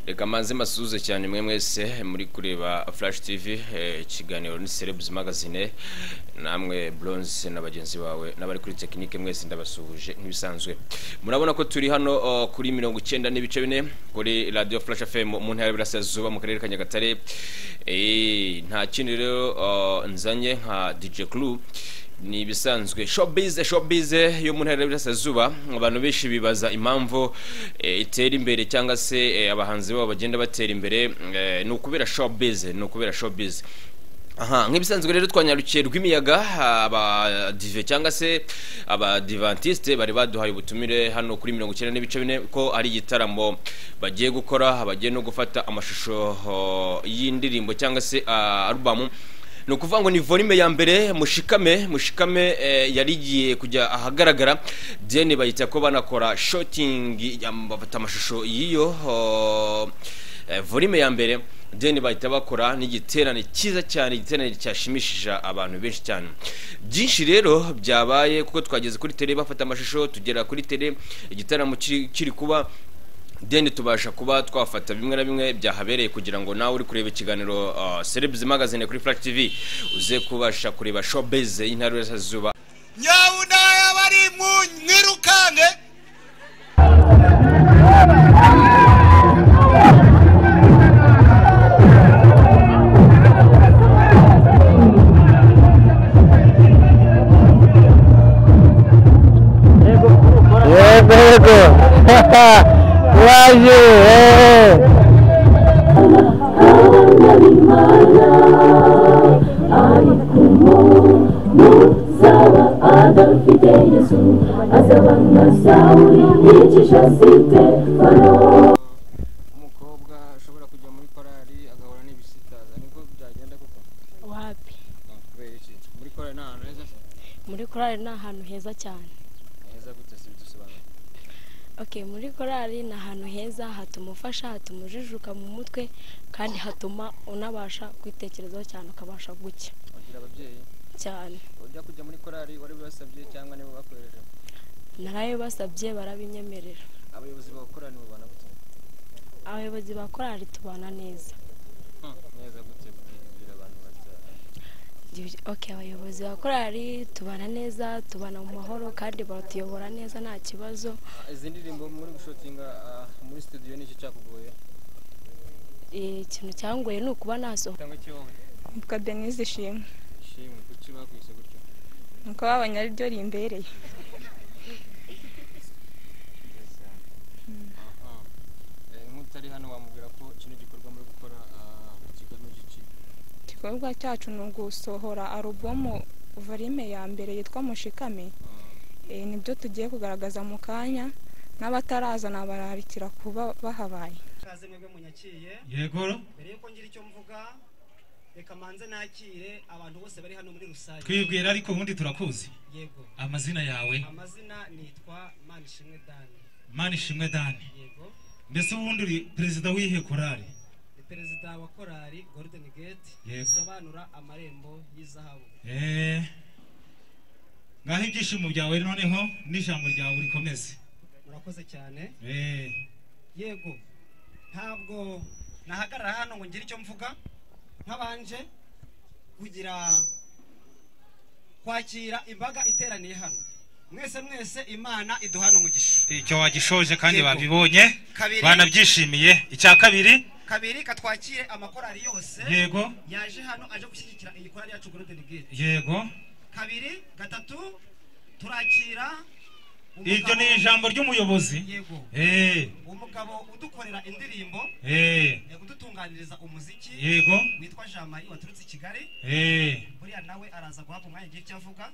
Reka manze masuze cyane mwe mwese muri kureba Flash TV ikiganiro ni Celebs Magazine namwe Bronze n'abagenzi bawe n'abari kuri technique mwese ndabasuhuje nk'ibisanzwe. Murabona ko turi hano kuri 90 n'ibice bine kuri Radio Flash FM mu ntara y'Iburasirazuba mu karere ka Nyagatare. Nta kindi rero nzanye nka DJ Clue ni bisanzwe showbiz yo mu ntara y'Iburasirazuba. Abantu benshi bibaza impamvu itera imbere cyangwa se abahanzi babo bagenda batera imbere no kubera showbiz. Aha nk'ibisanzwe rero twanyarukiye rw'imiyaga aba dive cyangwa se aba divantiste bari baduhaye ubutumire hano kuri 90 n'ibice bine ko ari igitaramo bagiye gukora, bagiye no gufata amashusho y'indirimbo cyangwa se album. No kuvuga ngo ni volume ya mbere mushikame yarigiye kujya ahagaragara deni bayita ko banakora shooting bafata amashusho yiyo volume ya mbere deni bahita bakora n'igiterane cyiza cyane, igiterane cyashimishije abantu benshi cyane. Byinshi rero byabaye kuko twageze kuri tele bafata amashusho, tugera kuri tele igitaramo kiri kuba deni tubasha kuba twafata bimwe na bimwe byahabereye kugira ngo nawe uri kureba ikiganiro Celebs Magazine kuri Flash TV uze kubasha kureba showbiz y'intara y'Iburasirazuba. Nyawuna yabari mwirukange Yego waje umukobwa ashobora kujya muri korali agahora n'ibisitaza niko byagenda kuko wapi muri korali nta hantu heza muri korali ni ahantu heza cyane. heza gute se bidusobanura? Okay, muri korali ni ahantu heza hatuma ufasha, hatuma ujijuka mu mutwe kandi hatuma unabasha kwitekerezaho cyane ukabasha gucya. Wagira ababyeyi cyane. ujya kujya muri korali wari basabye cyangwa nibo bakoreje? Narayo basabye barabinyemerera. Abayobozi ba korali mubana gute? Abayobozi ba korali tubana neza. Neza gute bwira abantu bata? Okay, abayobozi ba korali tubana neza, tubana mu mahoro kandi batuyobora neza nta kibazo. Izi ndirimbo muri gushotinga muri studio niki cyakugoye? Ikintu cyangoye ni ukuba naso. Cyangwa cyowe? Nitwa Denise Shimwe. Shimwe kuki bakwise gutyo? Nuko babonye ari byo rimbereye. Nk'utari hano wamubwira ko kino gikorwa muri gukora kigamije iki? Igikorwa cyacu ni ugusohora album volume ya mbere yitwa Mushikame. Nibyo tugiye kugaragaza mu kanya n'abataraza nabararikira kuba bahabaye. Kaze mwebwe munyakiye. yego Mbere yuko ngira icyo mvuga reka manze nakire abantu bose bari hano muri rusange. twibwira ariko ubundi turakuzi. Yego. Amazina yawe? Amazina nitwa Manishimwe Dani. Manishimwe Dani. Yego. Mbese ubundi uri perezida w'ihe korali? Ni perezida wa korali Golden Gate. Yego. Sobanura amarembo y'izahabu. Ngaho ibyishimo byawe noneho n'ijambo ryawe rikomeze. Murakoze cyane. Yego. Ntabwo nahagarara hano ngo ngire icyo mvuga nkabanje kugira kwakira imbaga iteraniye hano. Mwese Imana iduhana umugisha. Icyo wagishoje kandi babibonye Kabiri. banabyishimiye. Icya kabiri katwakire amakorali yose. Yego. Yaje hano aje gushyigikira iyi korali yacu Golden Gate. Yego. Kabiri, gatatu turakira Iryo ni ijambo ry'umuyobozi. Yego. Umugabo udukorera indirimbo. Udutunganiriza umuziki. Yego. Witwa Jean Marie waturutse i Kigali. Buriya nawe araza guhabwa umwanya igihe cyavuga.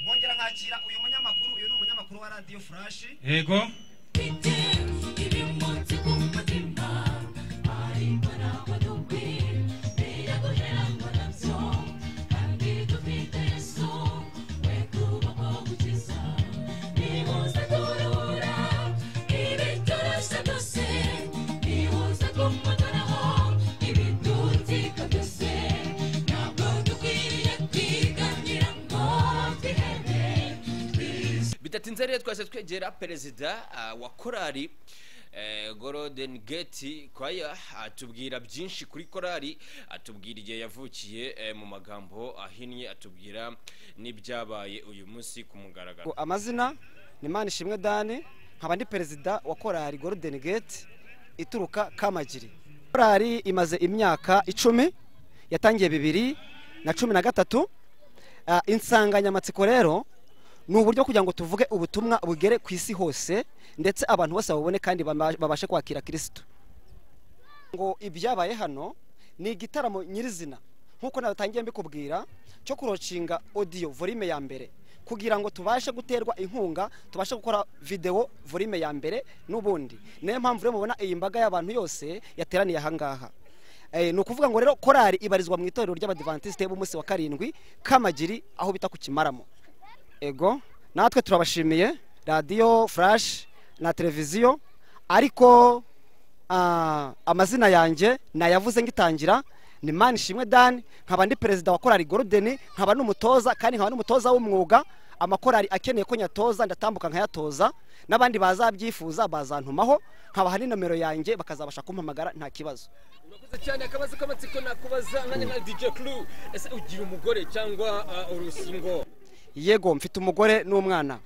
Bongera nkakira uyu munyamakuru, uyu ni umunyamakuru wa Radio Flash. Yego. Bidatinze rero twase twegera perezida wa korali Golden Gate Choir atubwira byinshi kuri korali, atubwira igihe yavukiye mu magambo ahinnye, atubwira n'ibyabaye uyu munsi ku mugaragaro. Amazina ni Manishimwe Dani, nkaba ndi perezida wa korali Golden Gate ituruka Kamagiri. Korali imaze imyaka 10, yatangiye 2013. Insanganyamatsiko rero ni uburyo kugira ngo tuvuge ubutumwa bugere ku isi hose ndetse abantu bose babone kandi babashe kwakira Kristo. Ngo ibyabaye hano ni igitaramo nyirizina nkuko natangiye mbikubwira cyo kurocinga audio volume ya mbere kugira ngo tubashe guterwa inkunga, tubashe gukora video volume ya mbere n'ubundi. Niyo mpamvu rero mubona iyi mbaga y'abantu yose yateraniye ahangaha. Ni ukuvuga ngo rero korali ibarizwa mu itorero ry'Abadventiste b'umunsi wa 7 Kamagiri aho bita ku Kimaramo. Ego natwe turabashimiye radio Flash na televiziyo, ariko amazina yanjye nayavuze ngitangira ni Manishimwe Dani, nkaba ndi perezida wa korali Golden, nkaba n'umutoza kandi nkaba n'umutoza w'umwuga. Amakorali akeneye ko nyatoza ndatambuka nkayatoza, n'abandi bazabyifuza bazantumaho, nkaba hari nomero yanjye bakazabasha kumpamagara nta kibazo. Urakoze cyane. Akabazo k'amatsiko nakubaza nka DJ Clue, ese ugira umugore cyangwa urusingo? Yego mfite umugore n'umwana.